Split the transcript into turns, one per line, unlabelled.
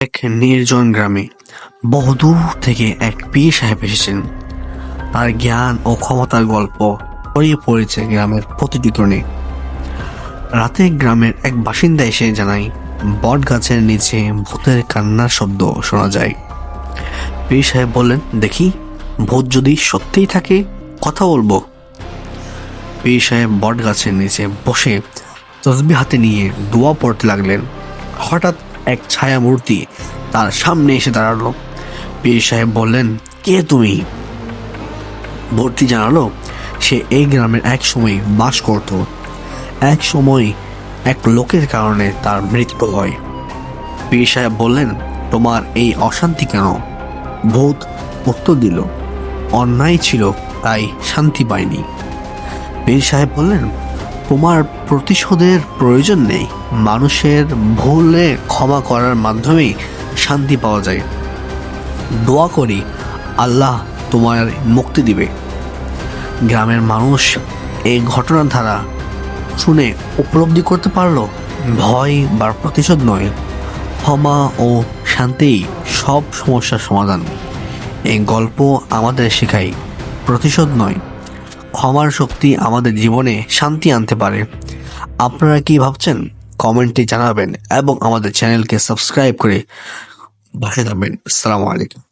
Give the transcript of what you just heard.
এক নির্জন গ্রামে বহুদূর থেকে এক পীর সাহেব এসেছেন। তার জ্ঞান ও ক্ষমতার গল্প ছড়িয়ে পড়েছে গ্রামের প্রতিটি কোণে। রাতে গ্রামের এক বাসিন্দা এসে জানায়, বট গাছের নিচে ভূতের কান্নার শব্দ শোনা যায়। পীর সাহেব বললেন, দেখি, ভূত যদি সত্যিই থাকে কথা বলবো। পীর সাহেব বট গাছের নিচে বসে তসবিহ হাতে নিয়ে দোয়া পড়তে লাগলেন। হঠাৎ এক ছায়া মূর্তি তার সামনে এসে দাঁড়ালো। পীর সাহেব বললেন, কে তুমি? মূর্তি জানালো সে এই গ্রামের এক সময় বাস করত। এক সময় এক লোকের কারণে তার মৃত্যু হয়। পীর সাহেব বললেন, তোমার এই অশান্তি কেন? ভূত উত্তর দিল, অন্যায় ছিল তাই শান্তি পাইনি। পীর সাহেব বললেন, তোমার প্রতিশোধের প্রয়োজন নেই, মানুষের ভুলে ক্ষমা করার মাধ্যমেই শান্তি পাওয়া যায়। দোয়া করি আল্লাহ তোমার মুক্তি দিবে। গ্রামের মানুষ এই ঘটনার ধারা শুনে উপলব্ধি করতে পারলো, ভয় বা প্রতিশোধ নয়, ক্ষমা ও শান্তিই সব সমস্যার সমাধান। এই গল্প আমাদের শেখায়, প্রতিশোধ নয়, ক্ষমার শক্তি আমাদের জীবনে শান্তি আনতে পারে। আপনারা কি ভাবছেন? কমেন্টে জানাবেন এবং আমাদের চ্যানেলকে সাবস্ক্রাইব করে পাশে থাকবেন। আসসালামু আলাইকুম।